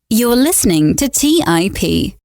You're listening to TIP.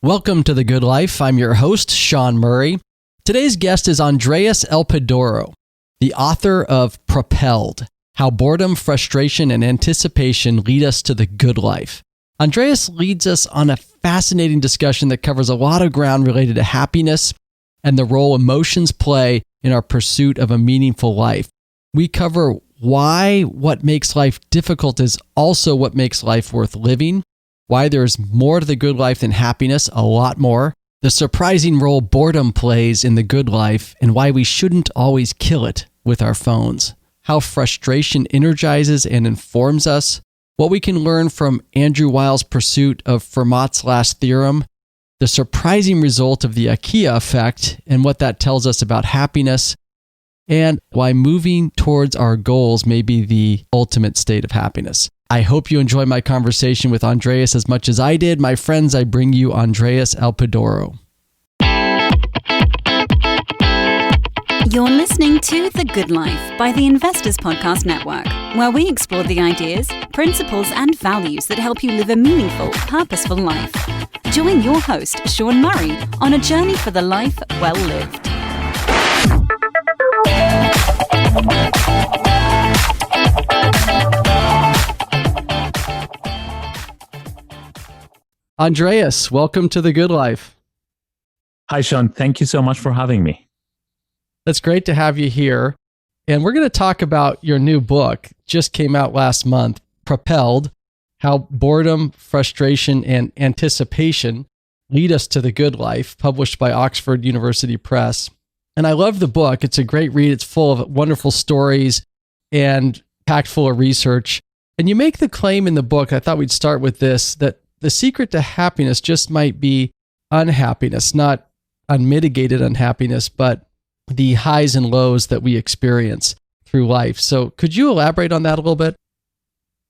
Welcome to The Good Life. I'm your host, Sean Murray. Today's guest is Andreas Elpidorou, the author of Propelled, How Boredom, Frustration, and Anticipation Lead Us to the Good Life. Andreas leads us on a fascinating discussion that covers a lot of ground related to happiness and the role emotions play in our pursuit of a meaningful life. We cover why what makes life difficult is also what makes life worth living, why there's more to the good life than happiness, a lot more, the surprising role boredom plays in the good life, and why we shouldn't always kill it with our phones, how frustration energizes and informs us, what we can learn from Andrew Wiles' pursuit of Fermat's last theorem, the surprising result of the Ikea Effect and what that tells us about happiness, and why moving towards our goals may be the ultimate state of happiness. I hope you enjoy my conversation with Andreas as much as I did. My friends, I bring you Andreas Elpidorou. You're listening to The Good Life by the Investors Podcast Network, where we explore the ideas, principles, and values that help you live a meaningful, purposeful life. Join your host, Sean Murray, on a journey for the life well lived. Andreas, welcome to The Good Life. Hi, Sean. Thank you so much for having me. It's great to have you here. And we're going to talk about your new book, just came out last month, Propelled, How Boredom, Frustration, and Anticipation Lead Us to the Good Life, published by Oxford University Press. And I love the book. It's a great read. It's full of wonderful stories and packed full of research. And you make the claim in the book, I thought we'd start with this, that the secret to happiness just might be unhappiness, not unmitigated unhappiness, but the highs and lows that we experience through life. So could you elaborate on that a little bit?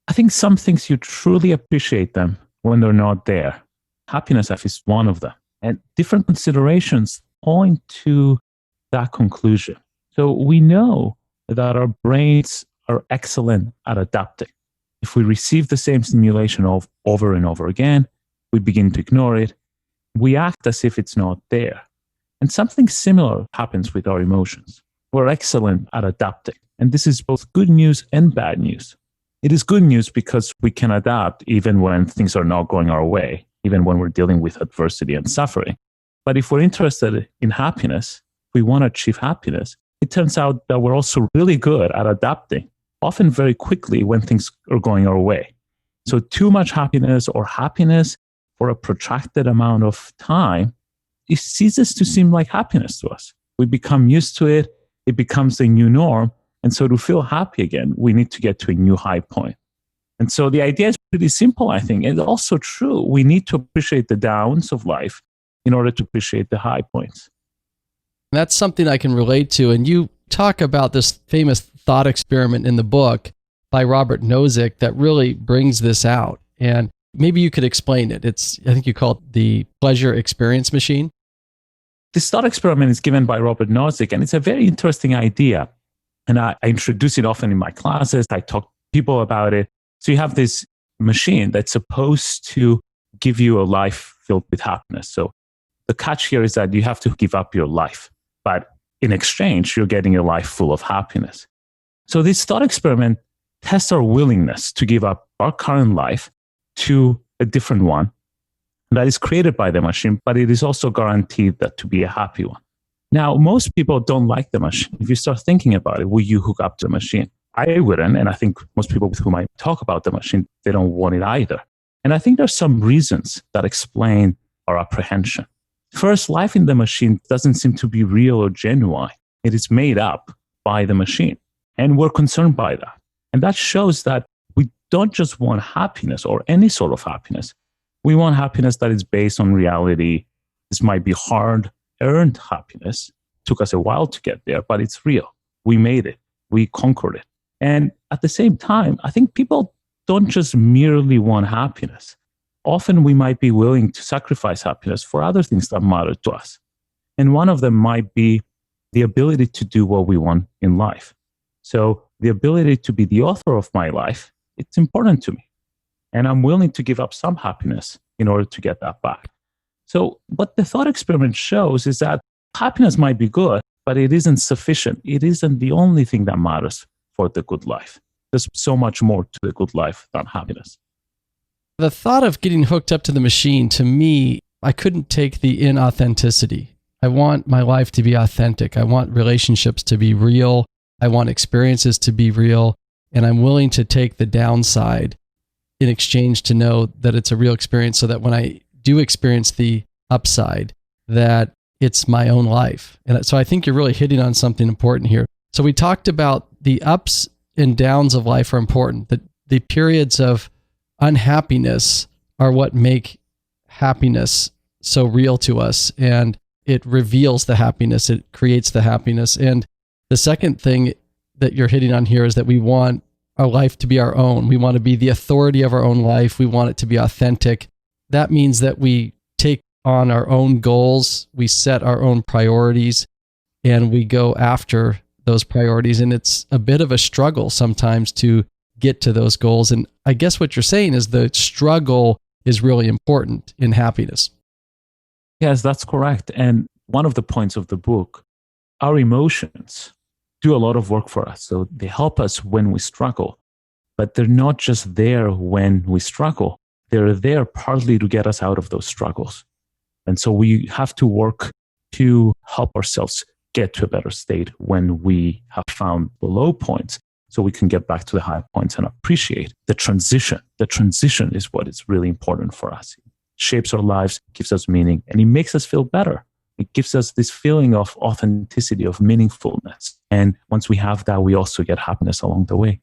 I think some things you truly appreciate them when they're not there. Happiness is one of them. And different considerations point to that conclusion. So we know that our brains are excellent at adapting. If we receive the same stimulation over and over again, we begin to ignore it. We act as if it's not there. And something similar happens with our emotions. We're excellent at adapting. And this is both good news and bad news. It is good news because we can adapt even when things are not going our way, even when we're dealing with adversity and suffering. But if we're interested in happiness, if we want to achieve happiness, it turns out that we're also really good at adapting, often very quickly when things are going our way. So too much happiness or happiness for a protracted amount of time, it ceases to seem like happiness to us. We become used to it. It becomes the new norm. And so to feel happy again, we need to get to a new high point. And so the idea is pretty simple, I think. And also true. We need to appreciate the downs of life in order to appreciate the high points. That's something I can relate to. And you talk about this famous thought experiment in the book by Robert Nozick that really brings this out. And maybe you could explain it. I think you call it the pleasure experience machine. This thought experiment is given by Robert Nozick, and it's a very interesting idea. And I introduce it often in my classes. I talk to people about it. So you have this machine that's supposed to give you a life filled with happiness. So the catch here is that you have to give up your life. But in exchange, you're getting a life full of happiness. So this thought experiment tests our willingness to give up our current life to a different one that is created by the machine, but it is also guaranteed that to be a happy one. Now, most people don't like the machine. If you start thinking about it, will you hook up to the machine? I wouldn't, and I think most people with whom I talk about the machine, they don't want it either. And I think there's some reasons that explain our apprehension. First, life in the machine doesn't seem to be real or genuine. It is made up by the machine, and we're concerned by that. And that shows that we don't just want happiness or any sort of happiness. We want happiness that is based on reality. This might be hard-earned happiness. It took us a while to get there, but it's real. We made it. We conquered it. And at the same time, I think people don't just merely want happiness. Often we might be willing to sacrifice happiness for other things that matter to us. And one of them might be the ability to do what we want in life. So the ability to be the author of my life, it's important to me. And I'm willing to give up some happiness in order to get that back. So what the thought experiment shows is that happiness might be good, but it isn't sufficient. It isn't the only thing that matters for the good life. There's so much more to the good life than happiness. The thought of getting hooked up to the machine, to me, I couldn't take the inauthenticity. I want my life to be authentic. I want relationships to be real. I want experiences to be real. And I'm willing to take the downside in exchange to know that it's a real experience, so that when I do experience the upside, that it's my own life. And so I think you're really hitting on something important here. So we talked about the ups and downs of life are important. The periods of unhappiness are what make happiness so real to us. And it reveals the happiness. It creates the happiness. And the second thing that you're hitting on here is that we want our life to be our own. We want to be the authority of our own life. We want it to be authentic. That means that we take on our own goals, we set our own priorities, and we go after those priorities. And it's a bit of a struggle sometimes to get to those goals. And I guess what you're saying is the struggle is really important in happiness. Yes, that's correct. And one of the points of the book, our emotions do a lot of work for us. So they help us when we struggle, but they're not just there when we struggle. They're there partly to get us out of those struggles. And so we have to work to help ourselves get to a better state when we have found the low points, so we can get back to the high points and appreciate the transition. The transition is what is really important for us. It shapes our lives, gives us meaning, and it makes us feel better. It gives us this feeling of authenticity, of meaningfulness. And once we have that, we also get happiness along the way.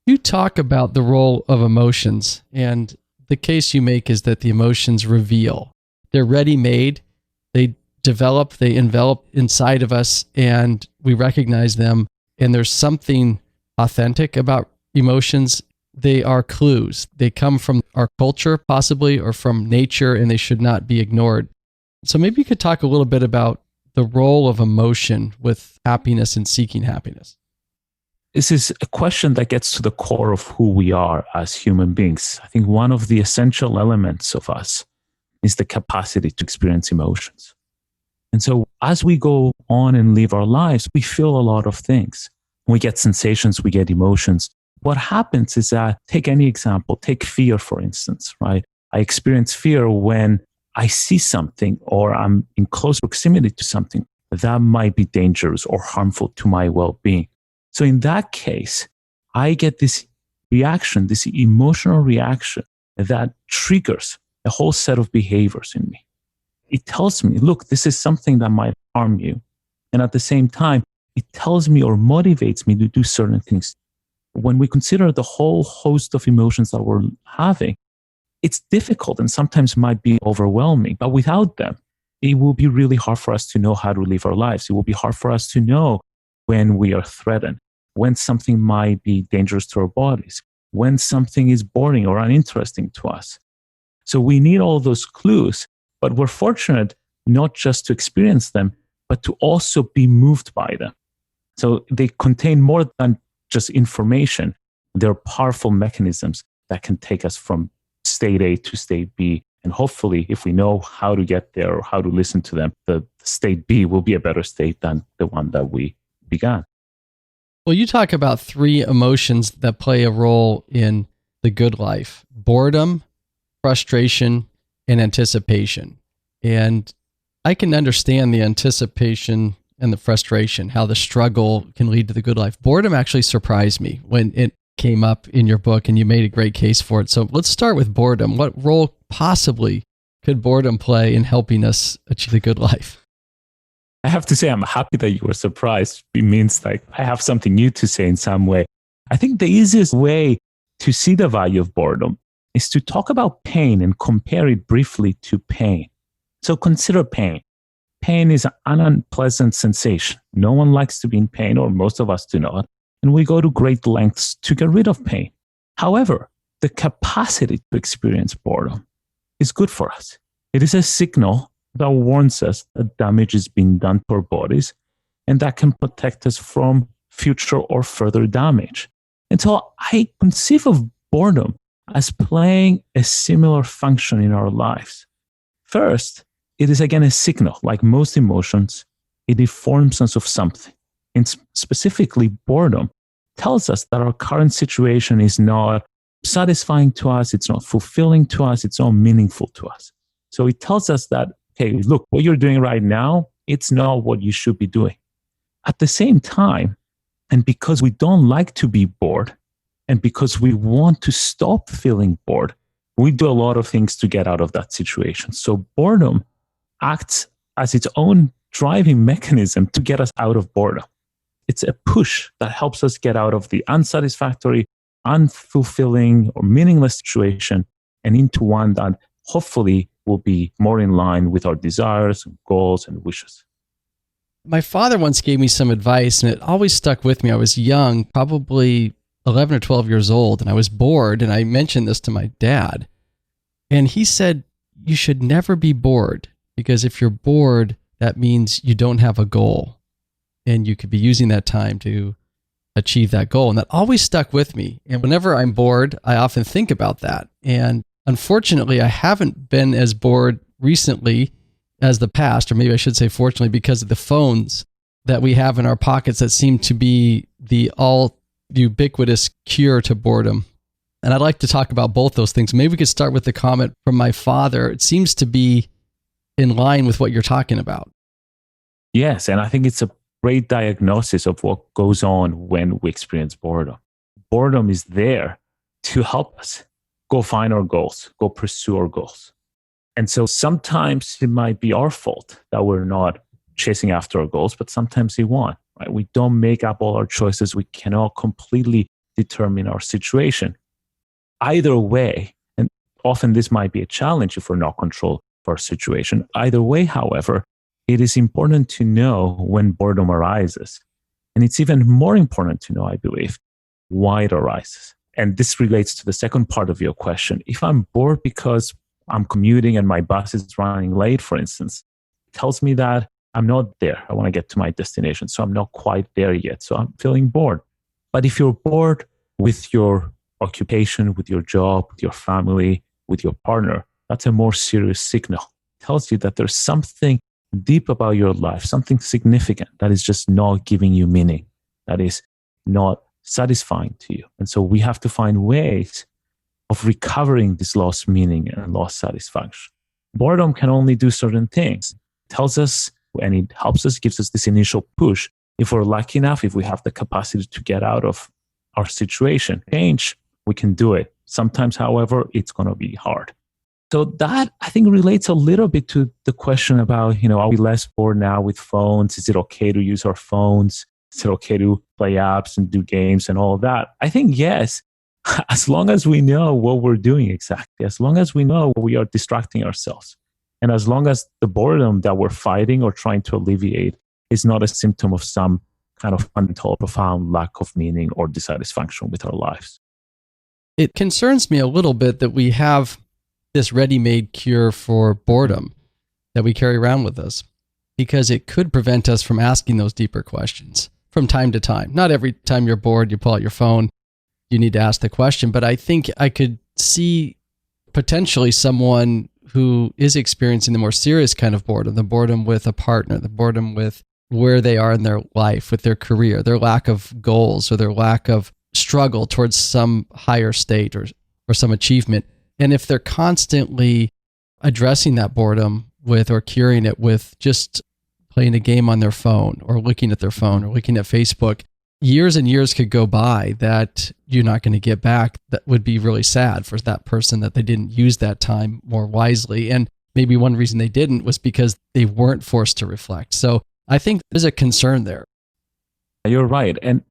You talk about the role of emotions, and the case you make is that the emotions reveal. They're ready-made. They develop, they envelop inside of us, and we recognize them. And there's something authentic about emotions. They are clues. They come from our culture, possibly, or from nature, and they should not be ignored. So maybe you could talk a little bit about the role of emotion with happiness and seeking happiness. This is a question that gets to the core of who we are as human beings. I think one of the essential elements of us is the capacity to experience emotions. And so as we go on and live our lives, we feel a lot of things. We get sensations, we get emotions. What happens is that, take any example, take fear, for instance, right? I experience fear when I see something or I'm in close proximity to something that might be dangerous or harmful to my well-being. So in that case, I get this reaction, this emotional reaction that triggers a whole set of behaviors in me. It tells me, look, this is something that might harm you. And at the same time, it tells me or motivates me to do certain things. When we consider the whole host of emotions that we're having, it's difficult and sometimes might be overwhelming, but without them, it will be really hard for us to know how to live our lives. It will be hard for us to know when we are threatened, when something might be dangerous to our bodies, when something is boring or uninteresting to us. So we need all those clues, but we're fortunate not just to experience them, but to also be moved by them. So they contain more than just information. They're powerful mechanisms that can take us from state A to state B. And hopefully, if we know how to get there or how to listen to them, the state B will be a better state than the one that we began. Well, you talk about three emotions that play a role in the good life: boredom, frustration, and anticipation. And I can understand the anticipation and the frustration, how the struggle can lead to the good life. Boredom actually surprised me when it came up in your book, and you made a great case for it. So let's start with boredom. What role possibly could boredom play in helping us achieve the good life? I have to say, I'm happy that you were surprised. It means like I have something new to say in some way. I think the easiest way to see the value of boredom is to talk about pain and compare it briefly to pain. So consider pain. Pain is an unpleasant sensation. No one likes to be in pain, or most of us do not. And we go to great lengths to get rid of pain. However, the capacity to experience boredom is good for us. It is a signal that warns us that damage is being done to our bodies, and that can protect us from future or further damage. And so I conceive of boredom as playing a similar function in our lives. First, it is again a signal. Like most emotions, it informs us of something. And specifically, boredom tells us that our current situation is not satisfying to us, it's not fulfilling to us, it's not meaningful to us. So it tells us that, hey, look, what you're doing right now, it's not what you should be doing. At the same time, and because we don't like to be bored, and because we want to stop feeling bored, we do a lot of things to get out of that situation. So boredom acts as its own driving mechanism to get us out of boredom. It's a push that helps us get out of the unsatisfactory, unfulfilling, or meaningless situation and into one that hopefully will be more in line with our desires, goals, and wishes. My father once gave me some advice, and it always stuck with me. I was young, probably 11 or 12 years old, and I was bored, and I mentioned this to my dad. And he said, you should never be bored, because if you're bored, that means you don't have a goal, and you could be using that time to achieve that goal. And that always stuck with me. And whenever I'm bored, I often think about that. And unfortunately, I haven't been as bored recently as the past, or maybe I should say fortunately, because of the phones that we have in our pockets that seem to be the all ubiquitous cure to boredom. And I'd like to talk about both those things. Maybe we could start with the comment from my father. It seems to be in line with what you're talking about. Yes, and I think it's a great diagnosis of what goes on when we experience boredom. Boredom is there to help us go find our goals, go pursue our goals. And so sometimes it might be our fault that we're not chasing after our goals, but sometimes we won't. Right? We don't make up all our choices. We cannot completely determine our situation. Either way, and often this might be a challenge if we're not control of our situation. Either way, however, it is important to know when boredom arises. And it's even more important to know, I believe, why it arises. And this relates to the second part of your question. If I'm bored because I'm commuting and my bus is running late, for instance, it tells me that I'm not there. I want to get to my destination, so I'm not quite there yet. So I'm feeling bored. But if you're bored with your occupation, with your job, with your family, with your partner, that's a more serious signal. It tells you that there's something deep about your life, something significant that is just not giving you meaning, that is not satisfying to you. And so we have to find ways of recovering this lost meaning and lost satisfaction. Boredom can only do certain things. It tells us and it helps us, gives us this initial push. If we're lucky enough, if we have the capacity to get out of our situation, change, we can do it. Sometimes, however, it's going to be hard. So that, I think, relates a little bit to the question about, are we less bored now with phones? Is it okay to use our phones? Is it okay to play apps and do games and all that? I think yes, as long as we know what we're doing exactly, as long as we know we are distracting ourselves, and as long as the boredom that we're fighting or trying to alleviate is not a symptom of some kind of fundamental, profound lack of meaning or dissatisfaction with our lives. It concerns me a little bit that we have this ready-made cure for boredom that we carry around with us, because it could prevent us from asking those deeper questions from time to time. Not every time you're bored, you pull out your phone, you need to ask the question, but I think I could see potentially someone who is experiencing the more serious kind of boredom, the boredom with a partner, the boredom with where they are in their life, with their career, their lack of goals or their lack of struggle towards some higher state or some achievement. And if they're constantly addressing that boredom with or curing it with just playing a game on their phone or looking at their phone or looking at Facebook, years and years could go by that you're not going to get back. That would be really sad for that person that they didn't use that time more wisely. And maybe one reason they didn't was because they weren't forced to reflect. So I think there's a concern there. You're right. And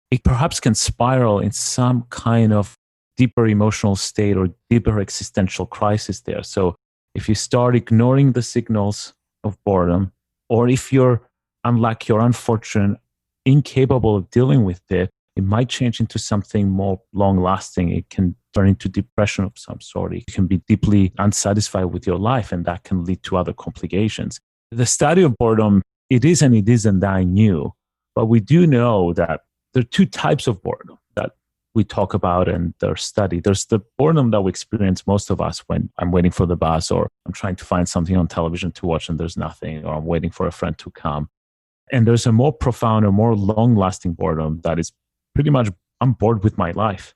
it perhaps can spiral in some kind of deeper emotional state or deeper existential crisis there. So if you start ignoring the signals of boredom, or if you're unlucky or unfortunate, incapable of dealing with it, it might change into something more long-lasting. It can turn into depression of some sort. You can be deeply unsatisfied with your life, and that can lead to other complications. The study of boredom, it is and it isn't that new, but we do know that there are two types of boredom that we talk about in their study. There's the boredom that we experience, most of us, when I'm waiting for the bus, or I'm trying to find something on television to watch and there's nothing, or I'm waiting for a friend to come. And there's a more profound or more long-lasting boredom that is pretty much, I'm bored with my life.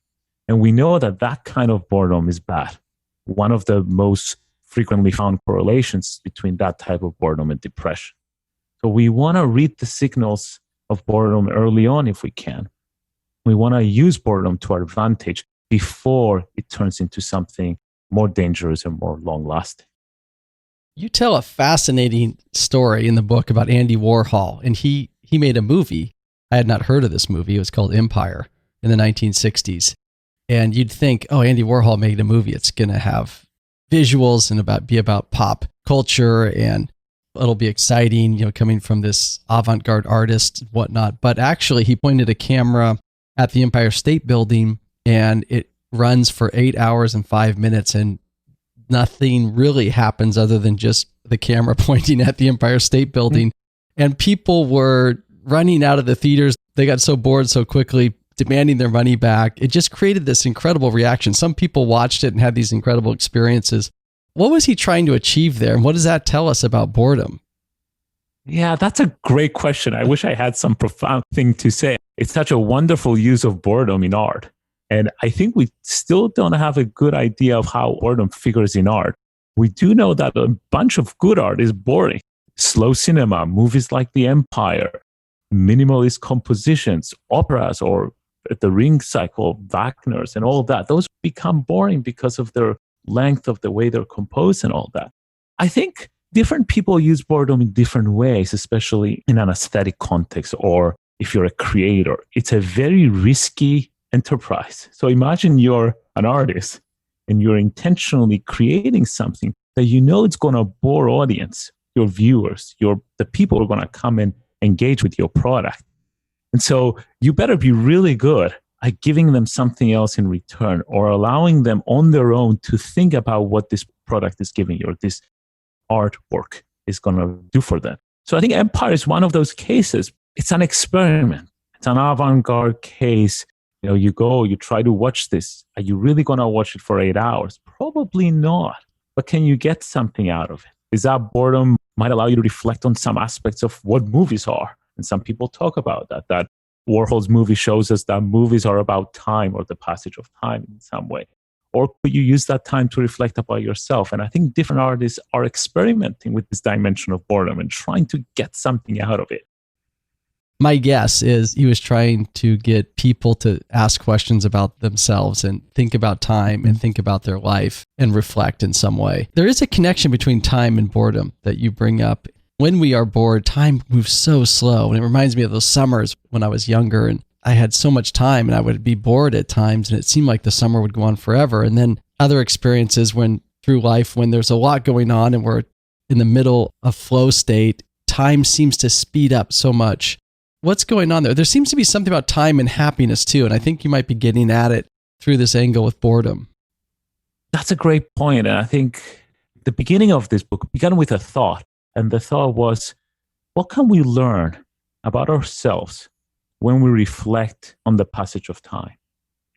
And we know that that kind of boredom is bad. One of the most frequently found correlations between that type of boredom and depression. So we want to read the signals of boredom early on if we can. We want to use boredom to our advantage before it turns into something more dangerous and more long-lasting. You tell a fascinating story in the book about Andy Warhol, and he made a movie. I had not heard of this movie. It was called Empire in the 1960s. And you'd think, oh, Andy Warhol made a movie. It's going to have visuals and be about pop culture, and it'll be exciting, coming from this avant-garde artist and whatnot. But actually, he pointed a camera at the Empire State Building, and it runs for 8 hours and 5 minutes, and nothing really happens other than just the camera pointing at the Empire State Building. And people were running out of the theaters. They got so bored so quickly, demanding their money back. It just created this incredible reaction. Some people watched it and had these incredible experiences. What was he trying to achieve there? And what does that tell us about boredom? Yeah, that's a great question. I wish I had some profound thing to say. It's such a wonderful use of boredom in art. And I think we still don't have a good idea of how boredom figures in art. We do know that a bunch of good art is boring. Slow cinema, movies like The Empire, minimalist compositions, operas, or the Ring cycle, Wagner's and all that. Those become boring because of their length, of the way they're composed and all that. I think different people use boredom in different ways, especially in an aesthetic context, or if you're a creator. It's a very risky enterprise. So imagine you're an artist and you're intentionally creating something that you know it's going to bore audience, your viewers, the people who are going to come and engage with your product. And so you better be really good at giving them something else in return, or allowing them on their own to think about what this product is giving you, or this artwork is going to do for them. So I think Empire is one of those cases. It's an experiment. It's an avant-garde case. You go, you try to watch this. Are you really going to watch it for 8 hours? Probably not. But can you get something out of it? Is that boredom might allow you to reflect on some aspects of what movies are? And some people talk about that Warhol's movie shows us that movies are about time, or the passage of time in some way. Or could you use that time to reflect about yourself? And I think different artists are experimenting with this dimension of boredom and trying to get something out of it. My guess is he was trying to get people to ask questions about themselves and think about time and think about their life and reflect in some way. There is a connection between time and boredom that you bring up. When we are bored, time moves so slow. And it reminds me of those summers when I was younger and I had so much time and I would be bored at times and it seemed like the summer would go on forever. And then other experiences through life when there's a lot going on and we're in the middle of flow state, time seems to speed up so much. What's going on there? There seems to be something about time and happiness too, and I think you might be getting at it through this angle with boredom. That's a great point. And I think the beginning of this book began with a thought. And the thought was, what can we learn about ourselves when we reflect on the passage of time?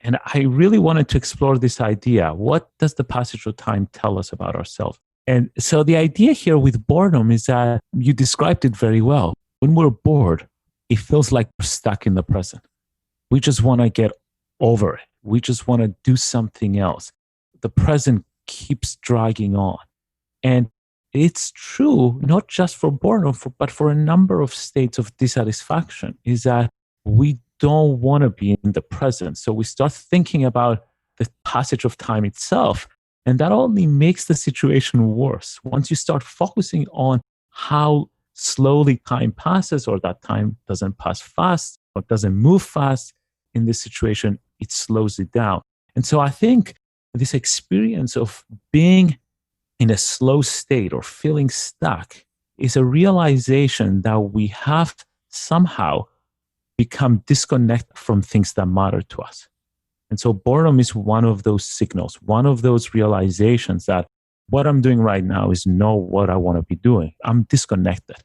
And I really wanted to explore this idea. What does the passage of time tell us about ourselves? And so the idea here with boredom is that you described it very well. When we're bored, it feels like we're stuck in the present. We just want to get over it. We just want to do something else. The present keeps dragging on. And it's true, not just for boredom, but for a number of states of dissatisfaction, is that we don't want to be in the present. So we start thinking about the passage of time itself, and that only makes the situation worse. Once you start focusing on how slowly time passes, or that time doesn't pass fast or doesn't move fast in this situation, it slows it down. And so I think this experience of being in a slow state or feeling stuck is a realization that we have somehow become disconnected from things that matter to us. And so boredom is one of those signals, one of those realizations that what I'm doing right now is not what I want to be doing. I'm disconnected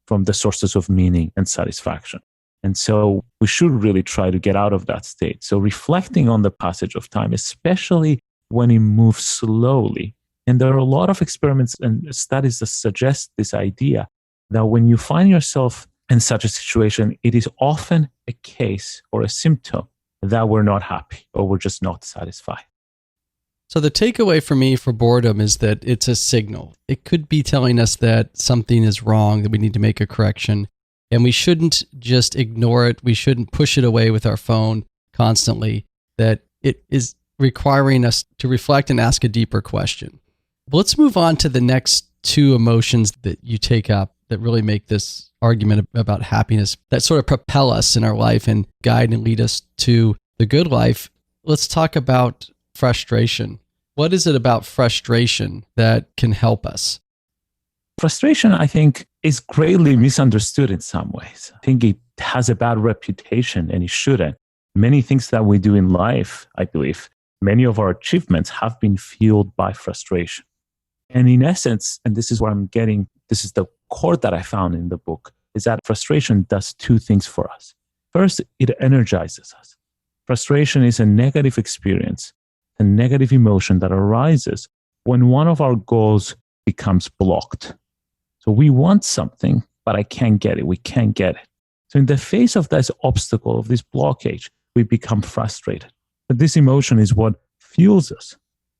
from the sources of meaning and satisfaction. And so we should really try to get out of that state. So reflecting on the passage of time, especially when it moves slowly. And there are a lot of experiments and studies that suggest this idea that when you find yourself in such a situation, it is often a case or a symptom that we're not happy or we're just not satisfied. So the takeaway for me for boredom is that it's a signal. It could be telling us that something is wrong, that we need to make a correction. And we shouldn't just ignore it. We shouldn't push it away with our phone constantly, that it is requiring us to reflect and ask a deeper question. But let's move on to the next two emotions that you take up that really make this argument about happiness, that sort of propel us in our life and guide and lead us to the good life. Let's talk about frustration. What is it about frustration that can help us? Frustration, I think, is greatly misunderstood in some ways. I think it has a bad reputation and it shouldn't. Many things that we do in life, I believe, many of our achievements have been fueled by frustration. And in essence, and this is where I'm getting, this is the quote that I found in the book, is that frustration does two things for us. First, it energizes us. Frustration is a negative experience, a negative emotion that arises when one of our goals becomes blocked. So we want something, but I can't get it. We can't get it. So in the face of this obstacle, of this blockage, we become frustrated. But this emotion is what fuels us.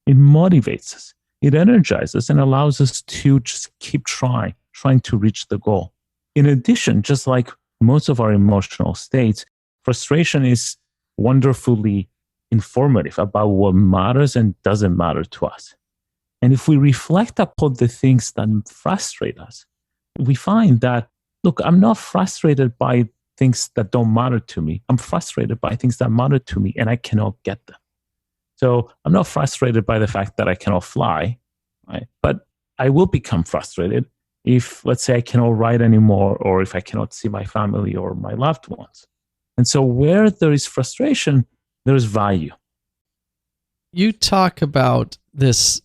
It motivates us. It energizes us and allows us to just keep trying to reach the goal. In addition, just like most of our emotional states, frustration is wonderfully informative about what matters and doesn't matter to us. And if we reflect upon the things that frustrate us, we find that, look, I'm not frustrated by things that don't matter to me. I'm frustrated by things that matter to me and I cannot get them. So I'm not frustrated by the fact that I cannot fly, right? But I will become frustrated if, let's say, I cannot write anymore or if I cannot see my family or my loved ones. And so where there is frustration, there is value. You talk about this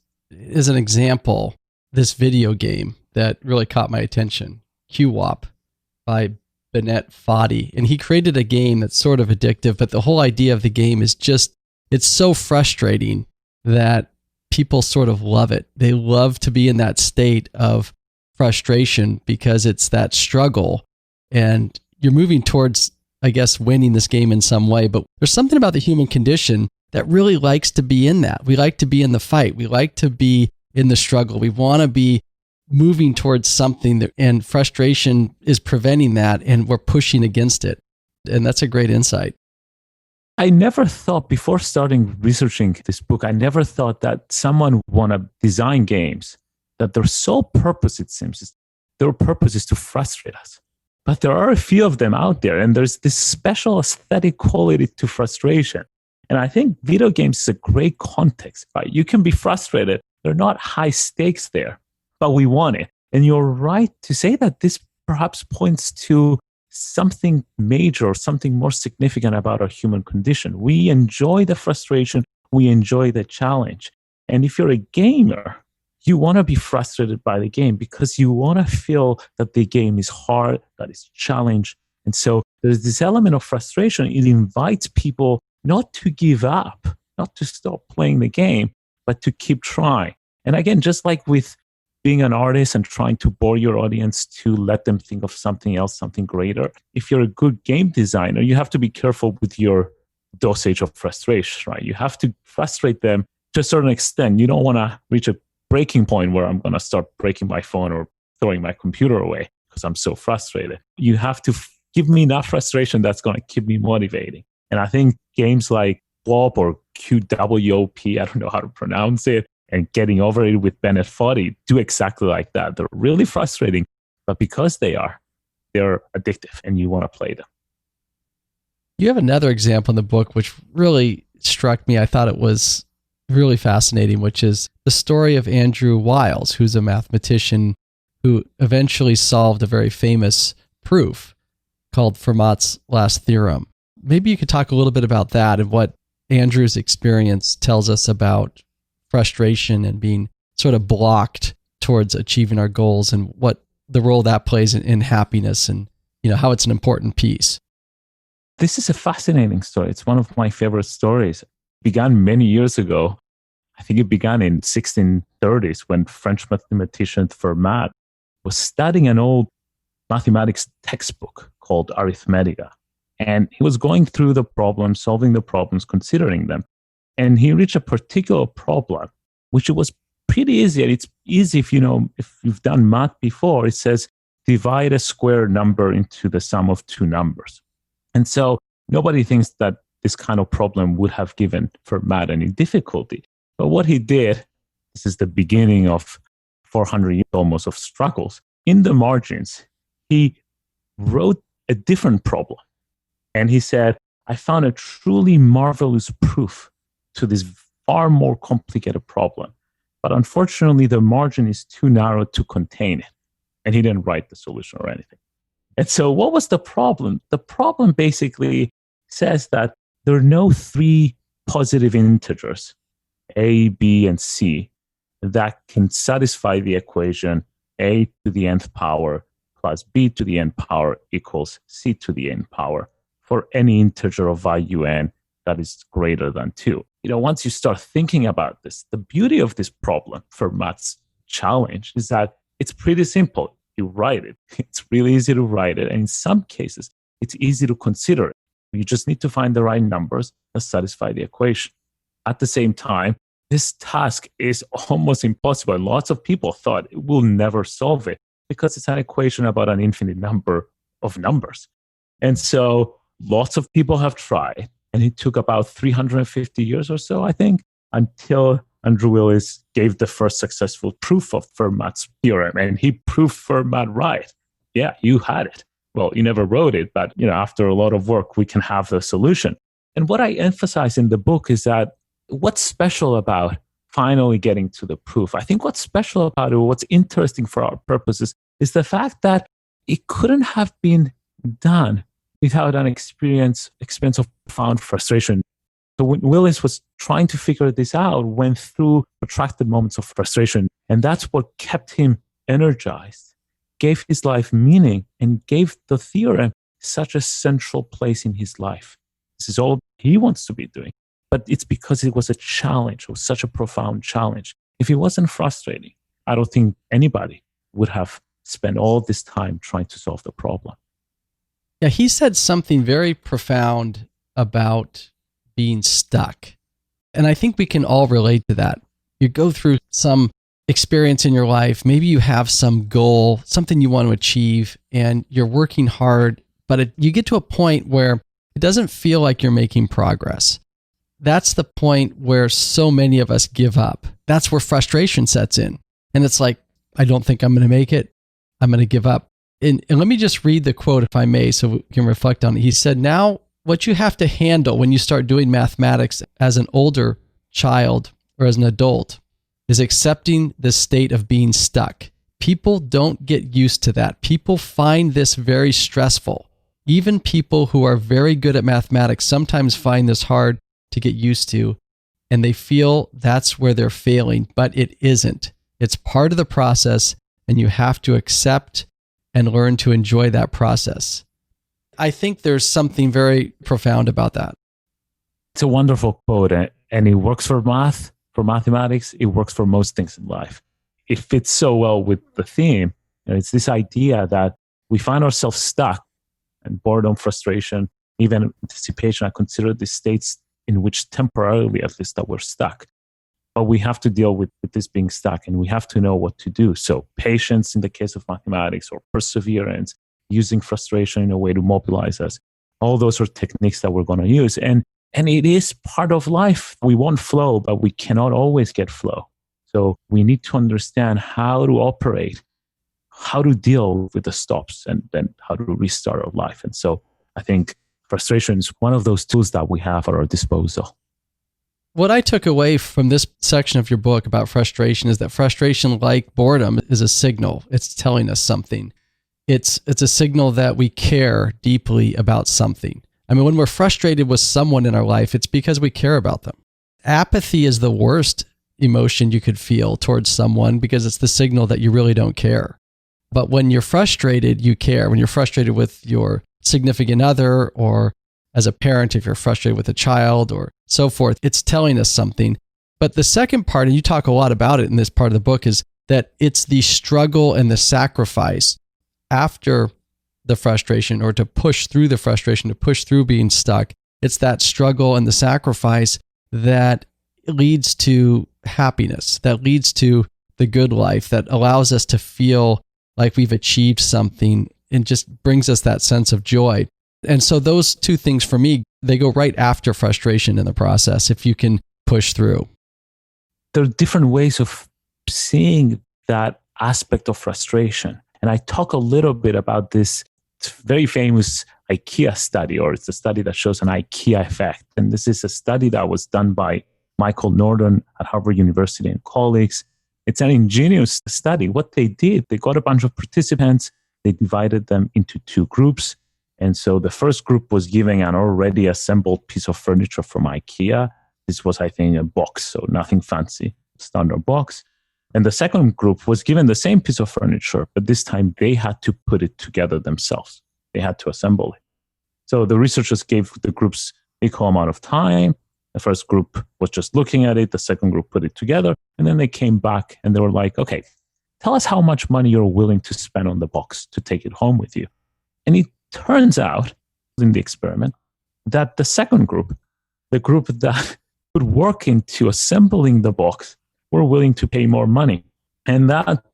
as an example, this video game that really caught my attention, QWOP by Bennett Foddy. And he created a game that's sort of addictive, but the whole idea of the game is just, it's so frustrating that people sort of love it. They love to be in that state of frustration because it's that struggle and you're moving towards, I guess, winning this game in some way. But there's something about the human condition that really likes to be in that. We like to be in the fight. We like to be in the struggle. We want to be moving towards something that, and frustration is preventing that and we're pushing against it. And that's a great insight. I never thought, before starting researching this book, I never thought that someone would want to design games that their sole purpose, it seems, their purpose is to frustrate us. But there are a few of them out there, and there's this special aesthetic quality to frustration. And I think video games is a great context, right? You can be frustrated. There are not high stakes there, but we want it. And you're right to say that this perhaps points to something major or something more significant about our human condition. We enjoy the frustration. We enjoy the challenge. And if you're a gamer, you want to be frustrated by the game because you want to feel that the game is hard, that it's challenged. And so there's this element of frustration. It invites people not to give up, not to stop playing the game, but to keep trying. And again, just like with being an artist and trying to bore your audience to let them think of something else, something greater, if you're a good game designer, you have to be careful with your dosage of frustration, right? You have to frustrate them to a certain extent. You don't want to reach a breaking point where I'm going to start breaking my phone or throwing my computer away because I'm so frustrated. You have to give me enough frustration that's going to keep me motivating. And I think games like WOP or QWOP, I don't know how to pronounce it, and Getting Over It with Bennett Foddy do exactly like that. They're really frustrating, but because they're addictive and you want to play them. You have another example in the book which really struck me. I thought it was really fascinating, which is the story of Andrew Wiles, who's a mathematician who eventually solved a very famous proof called Fermat's last theorem. Maybe you could talk a little bit about that and what Andrew's experience tells us about frustration and being sort of blocked towards achieving our goals and what the role that plays in happiness and, you know, how it's an important piece. This is a fascinating story. It's one of my favorite stories. It began many years ago. I think it began in 1630s when French mathematician Fermat was studying an old mathematics textbook called Arithmetica. And he was going through the problems, solving the problems, considering them. And he reached a particular problem, which was pretty easy. And it's easy if you've done math before. It says, divide a square number into the sum of two numbers. And so nobody thinks that this kind of problem would have given Fermat any difficulty. But what he did, this is the beginning of 400 years almost of struggles. In the margins, he wrote a different problem. And he said, I found a truly marvelous proof to this far more complicated problem. But unfortunately, the margin is too narrow to contain it. And he didn't write the solution or anything. And so what was the problem? The problem basically says that there are no three positive integers, A, B, and C, that can satisfy the equation A to the nth power plus B to the nth power equals C to the nth power for any integer of value n that is greater than 2. Once you start thinking about this, the beauty of this problem, Fermat's challenge, is that it's pretty simple. You write it. It's really easy to write it. And in some cases, it's easy to consider it. You just need to find the right numbers that satisfy the equation. At the same time, this task is almost impossible. And lots of people thought it will never solve it because it's an equation about an infinite number of numbers. And so lots of people have tried. And it took about 350 years or so, I think, until Andrew Wiles gave the first successful proof of Fermat's theorem. And he proved Fermat right. Yeah, you had it. Well, you never wrote it, but after a lot of work, we can have the solution. And what I emphasize in the book is that what's special about finally getting to the proof? I think what's special about it, what's interesting for our purposes, is the fact that it couldn't have been done without an experience of profound frustration. So when Wiles was trying to figure this out, went through protracted moments of frustration. And that's what kept him energized, gave his life meaning, and gave the theorem such a central place in his life. This is all he wants to be doing. But it's because it was a challenge. It was such a profound challenge. If it wasn't frustrating, I don't think anybody would have spent all this time trying to solve the problem. Yeah, he said something very profound about being stuck. And I think we can all relate to that. You go through some experience in your life, maybe you have some goal, something you want to achieve, and you're working hard, but you get to a point where it doesn't feel like you're making progress. That's the point where so many of us give up. That's where frustration sets in. And it's like, I don't think I'm going to make it. I'm going to give up. And let me just read the quote, if I may, so we can reflect on it. He said, now what you have to handle when you start doing mathematics as an older child or as an adult is accepting the state of being stuck. People don't get used to that. People find this very stressful. Even people who are very good at mathematics sometimes find this hard to get used to, and they feel that's where they're failing, but it isn't. It's part of the process, and you have to accept and learn to enjoy that process. I think there's something very profound about that. It's a wonderful quote, and it works for math, for mathematics. It works for most things in life. It fits so well with the theme. It's this idea that we find ourselves stuck, and boredom, frustration, even anticipation. I consider these states in which temporarily, at least, that we're stuck. But we have to deal with this being stuck, and we have to know what to do. So patience in the case of mathematics, or perseverance, using frustration in a way to mobilize us. All those are techniques that we're going to use. And it is part of life. We want flow, but we cannot always get flow. So we need to understand how to operate, how to deal with the stops, and then how to restart our life. And so I think frustration is one of those tools that we have at our disposal. What I took away from this section of your book about frustration is that frustration, like boredom, is a signal. It's telling us something. It's a signal that we care deeply about something. I mean, when we're frustrated with someone in our life, it's because we care about them. Apathy is the worst emotion you could feel towards someone because it's the signal that you really don't care. But when you're frustrated, you care. When you're frustrated with your significant other or as a parent, if you're frustrated with a child or so forth, it's telling us something. But the second part, and you talk a lot about it in this part of the book, is that it's the struggle and the sacrifice after the frustration, or to push through the frustration, to push through being stuck. It's that struggle and the sacrifice that leads to happiness, that leads to the good life, that allows us to feel like we've achieved something and just brings us that sense of joy. And so those two things for me, they go right after frustration in the process, if you can push through. There are different ways of seeing that aspect of frustration. And I talk a little bit about this very famous Ikea study, or it's a study that shows an Ikea effect. And this is a study that was done by Michael Norton at Harvard University and colleagues. It's an ingenious study. What they did, they got a bunch of participants, they divided them into two groups. And so the first group was given an already assembled piece of furniture from IKEA. This was, I think, a box, so nothing fancy, standard box. And the second group was given the same piece of furniture, but this time they had to put it together themselves. They had to assemble it. So the researchers gave the groups equal amount of time. The first group was just looking at it. The second group put it together. And then they came back and they were like, okay, tell us how much money you're willing to spend on the box to take it home with you. And it turns out in the experiment that the second group, the group that would work into assembling the box, were willing to pay more money. And that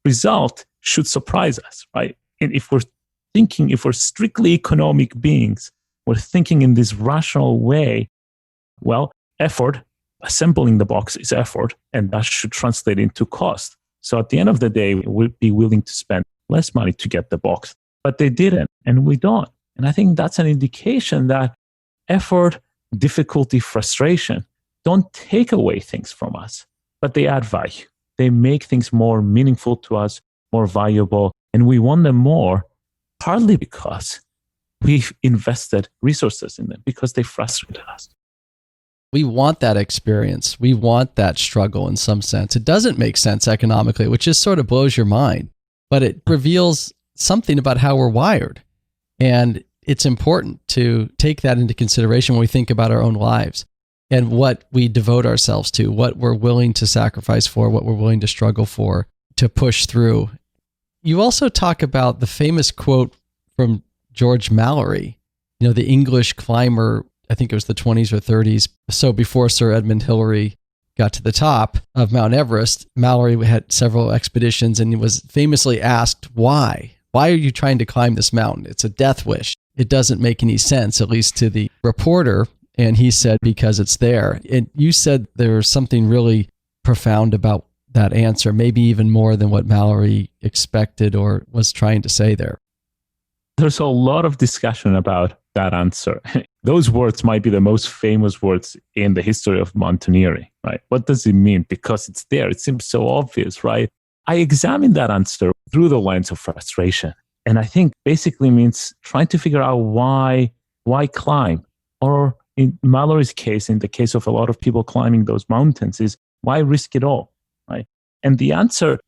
result should surprise us, right? And if we're strictly economic beings, we're thinking in this rational way, well, effort, assembling the box is effort, and that should translate into cost. So at the end of the day, we'll be willing to spend less money to get the box. But they didn't, and we don't. And I think that's an indication that effort, difficulty, frustration don't take away things from us, but they add value. They make things more meaningful to us, more valuable, and we want them more, partly because we've invested resources in them, because they frustrated us. We want that experience. We want that struggle in some sense. It doesn't make sense economically, which just sort of blows your mind, but it reveals something about how we're wired. And it's important to take that into consideration when we think about our own lives and what we devote ourselves to, what we're willing to sacrifice for, what we're willing to struggle for, to push through. You also talk about the famous quote from George Mallory, the English climber, I think it was the 20s or 30s. So before Sir Edmund Hillary got to the top of Mount Everest, Mallory had several expeditions and he was famously asked, why? Why are you trying to climb this mountain? It's a death wish. It doesn't make any sense, at least to the reporter. And he said, because it's there. And you said there's something really profound about that answer, maybe even more than what Mallory expected or was trying to say there. There's a lot of discussion about that answer. Those words might be the most famous words in the history of mountaineering, right? What does it mean? Because it's there. It seems so obvious, right? I examined that answer through the lens of frustration. And I think basically means trying to figure out why climb? Or in Mallory's case, in the case of a lot of people climbing those mountains, is why risk it all, right? And the answer,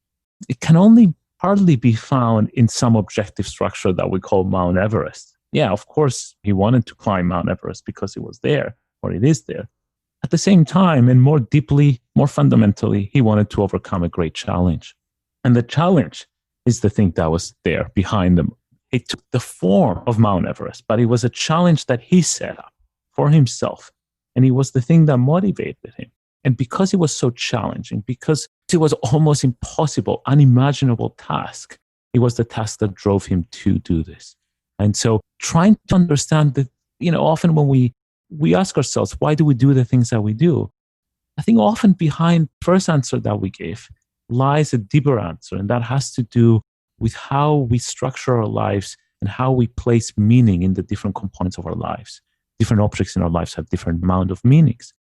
it can only partly be found in some objective structure that we call Mount Everest. Yeah, of course, he wanted to climb Mount Everest because it was there, or it is there. At the same time, and more deeply, more fundamentally, he wanted to overcome a great challenge. And the challenge is the thing that was there behind them. It took the form of Mount Everest, but it was a challenge that he set up for himself. And it was the thing that motivated him. And because it was so challenging, because it was almost impossible, unimaginable task, it was the task that drove him to do this. And so trying to understand that, often when we ask ourselves, why do we do the things that we do? I think often behind the first answer that we gave lies a deeper answer. And that has to do with how we structure our lives and how we place meaning in the different components of our lives. Different objects in our lives have different amount of meanings.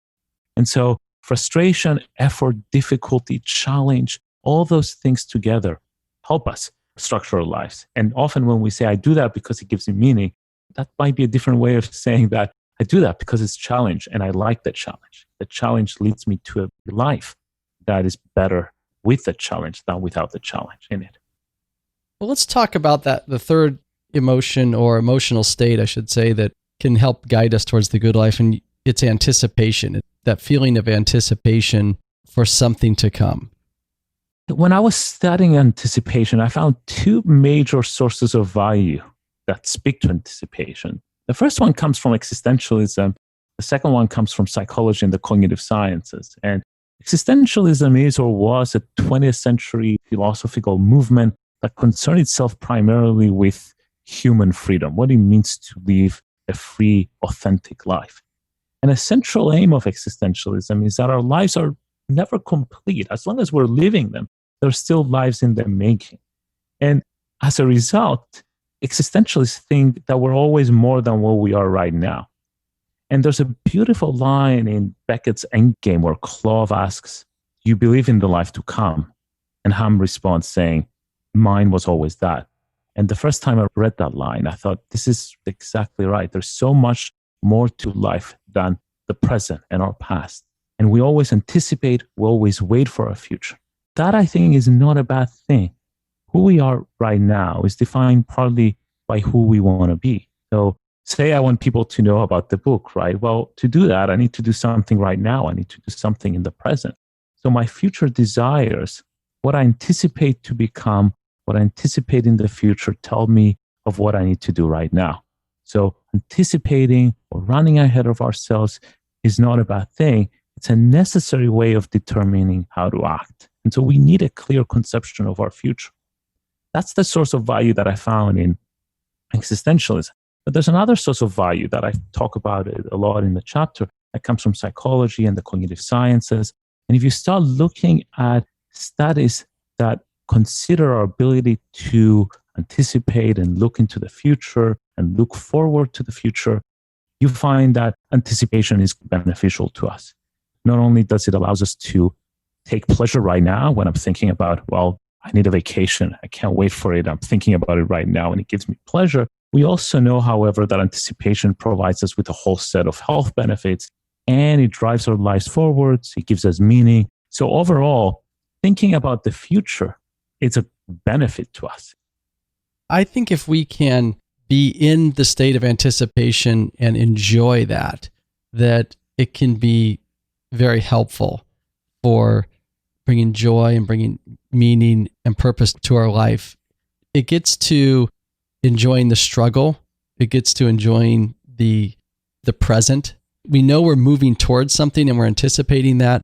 And so frustration, effort, difficulty, challenge, all those things together help us structure our lives. And often when we say, I do that because it gives me meaning, that might be a different way of saying that I do that because it's challenge and I like the challenge. The challenge leads me to a life that is better with the challenge than without the challenge in it. Well, let's talk about that. The third emotion or emotional state, I should say, that can help guide us towards the good life, and it's anticipation, that feeling of anticipation for something to come. When I was studying anticipation, I found two major sources of value that speak to anticipation. The first one comes from existentialism. The second one comes from psychology and the cognitive sciences. And existentialism is or was a 20th century philosophical movement that concerned itself primarily with human freedom, what it means to live a free, authentic life. And a central aim of existentialism is that our lives are never complete. As long as we're living them, there's still lives in the making. And as a result, existentialists think that we're always more than what we are right now. And there's a beautiful line in Beckett's Endgame where Clove asks, "Do you believe in the life to come?" And Ham responds saying, "Mine was always that." And the first time I read that line, I thought, this is exactly right. There's so much more to life than the present and our past. And we always anticipate, we always wait for our future. That, I think, is not a bad thing. Who we are right now is defined partly by who we want to be. So say I want people to know about the book, right? Well, to do that, I need to do something right now. I need to do something in the present. So my future desires, what I anticipate to become, what I anticipate in the future, tell me of what I need to do right now. So anticipating or running ahead of ourselves is not a bad thing. It's a necessary way of determining how to act. And so we need a clear conception of our future. That's the source of value that I found in existentialism. But there's another source of value that I talk about it a lot in the chapter that comes from psychology and the cognitive sciences. And if you start looking at studies that consider our ability to anticipate and look into the future and look forward to the future, you find that anticipation is beneficial to us. Not only does it allow us to take pleasure right now when I'm thinking about, well, I need a vacation. I can't wait for it. I'm thinking about it right now and it gives me pleasure. We also know, however, that anticipation provides us with a whole set of health benefits and it drives our lives forwards. It gives us meaning. So overall, thinking about the future, it's a benefit to us. I think if we can be in the state of anticipation and enjoy that it can be very helpful for bringing joy and bringing meaning and purpose to our life. It gets to enjoying the struggle. It gets to enjoying the present. We know we're moving towards something and we're anticipating that,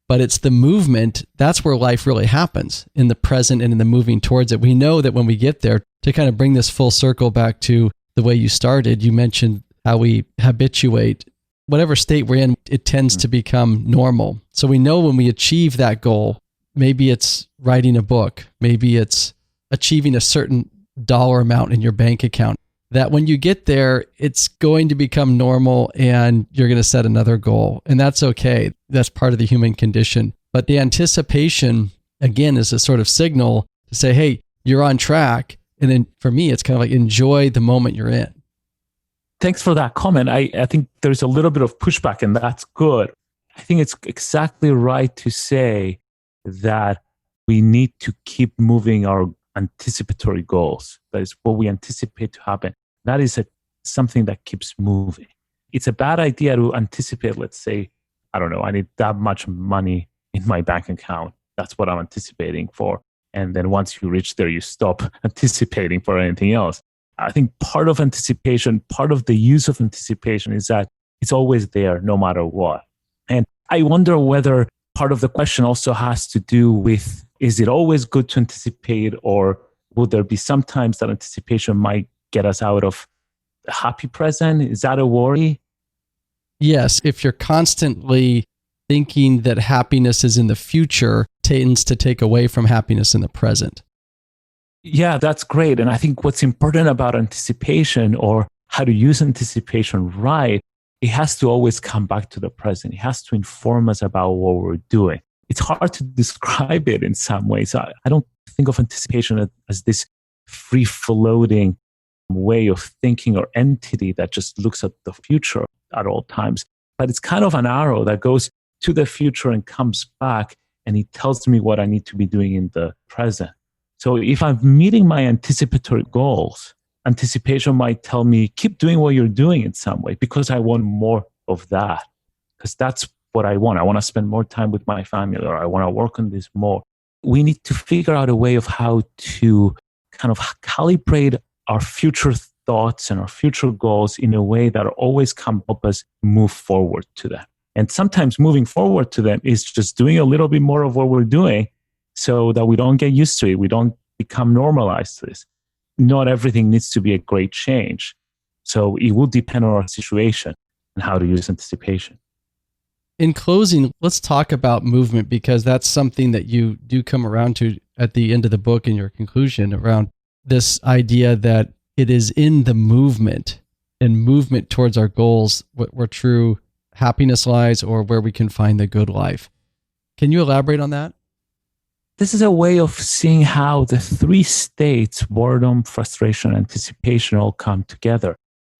but it's the movement. That's where life really happens, in the present and in the moving towards it. We know that when we get there, to kind of bring this full circle back to the way you started, you mentioned how we habituate. Whatever state we're in, it tends to become normal. So we know when we achieve that goal, maybe it's writing a book, maybe it's achieving a certain dollar amount in your bank account, that when you get there, it's going to become normal and you're going to set another goal. And that's okay. That's part of the human condition. But the anticipation, again, is a sort of signal to say, hey, you're on track. And then for me, it's kind of like enjoy the moment you're in. Thanks for that comment. I think there's a little bit of pushback, and that's good. I think it's exactly right to say that we need to keep moving our anticipatory goals. That is what we anticipate to happen. That is something that keeps moving. It's a bad idea to anticipate, let's say, I don't know, I need that much money in my bank account. That's what I'm anticipating for. And then once you reach there, you stop anticipating for anything else. I think part of anticipation, part of the use of anticipation is that it's always there no matter what. And I wonder whether part of the question also has to do with, is it always good to anticipate, or will there be sometimes that anticipation might get us out of the happy present? Is that a worry? Yes. If you're constantly thinking that happiness is in the future, tends to take away from happiness in the present. Yeah, that's great. And I think what's important about anticipation, or how to use anticipation right, it has to always come back to the present. It has to inform us about what we're doing. It's hard to describe it in some ways. I don't think of anticipation as this free-floating way of thinking or entity that just looks at the future at all times. But it's kind of an arrow that goes to the future and comes back, and it tells me what I need to be doing in the present. So if I'm meeting my anticipatory goals, anticipation might tell me, keep doing what you're doing in some way because I want more of that. Because that's what I want. I want to spend more time with my family, or I want to work on this more. We need to figure out a way of how to kind of calibrate our future thoughts and our future goals in a way that always can help us move forward to them. And sometimes moving forward to them is just doing a little bit more of what we're doing so that we don't get used to it. We don't become normalized to this. Not everything needs to be a great change. So it will depend on our situation and how to use anticipation. In closing, let's talk about movement, because that's something that you do come around to at the end of the book in your conclusion, around this idea that it is in the movement and movement towards our goals where true happiness lies, or where we can find the good life. Can you elaborate on that? This is a way of seeing how the three states, boredom, frustration, anticipation, all come together.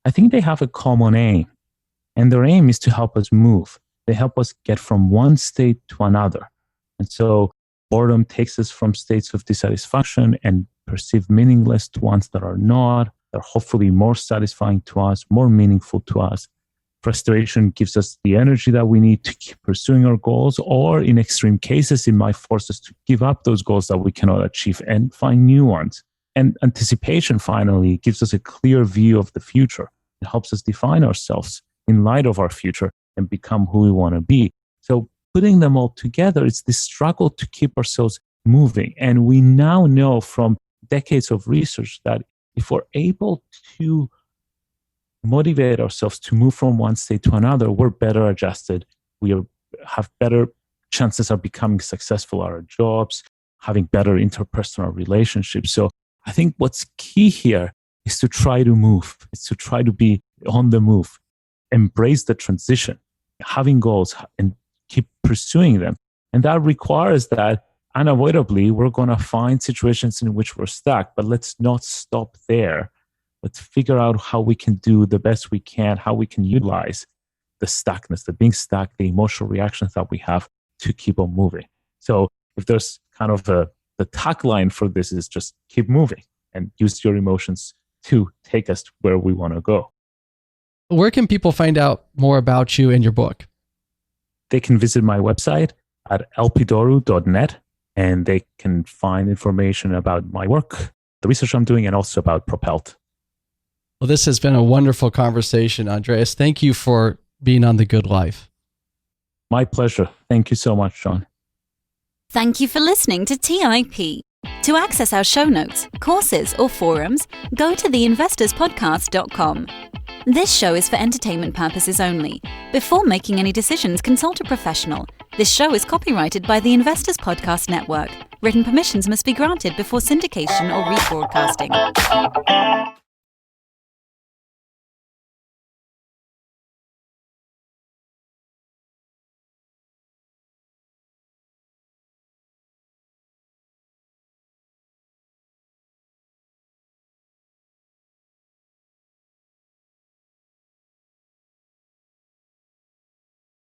I think they have a common aim, and their aim is to help us move. They help us get from one state to another. And so boredom takes us from states of dissatisfaction and perceived meaningless to ones that are not, that are hopefully more satisfying to us, more meaningful to us. Frustration gives us the energy that we need to keep pursuing our goals, or in extreme cases, it might force us to give up those goals that we cannot achieve and find new ones. And anticipation, finally, gives us a clear view of the future. It helps us define ourselves in light of our future and become who we want to be. So putting them all together, it's this struggle to keep ourselves moving. And we now know from decades of research that if we're able to motivate ourselves to move from one state to another, we're better adjusted. Have better chances of becoming successful at our jobs, having better interpersonal relationships. So I think what's key here is to try to move. It's to try to be on the move, embrace the transition, having goals and keep pursuing them. And that requires that unavoidably we're going to find situations in which we're stuck, but let's not stop there. Let's figure out how we can do the best we can, how we can utilize the stuckness, the being stuck, the emotional reactions that we have to keep on moving. So if there's kind of the tagline for this is just keep moving and use your emotions to take us to where we want to go. Where can people find out more about you and your book? They can visit my website at elpidorou.net, and they can find information about my work, the research I'm doing, and also about Propelled. Well, this has been a wonderful conversation, Andreas. Thank you for being on The Good Life. My pleasure. Thank you so much, Sean. Thank you for listening to TIP. To access our show notes, courses, or forums, go to theinvestorspodcast.com. This show is for entertainment purposes only. Before making any decisions, consult a professional. This show is copyrighted by the Investors Podcast Network. Written permissions must be granted before syndication or rebroadcasting.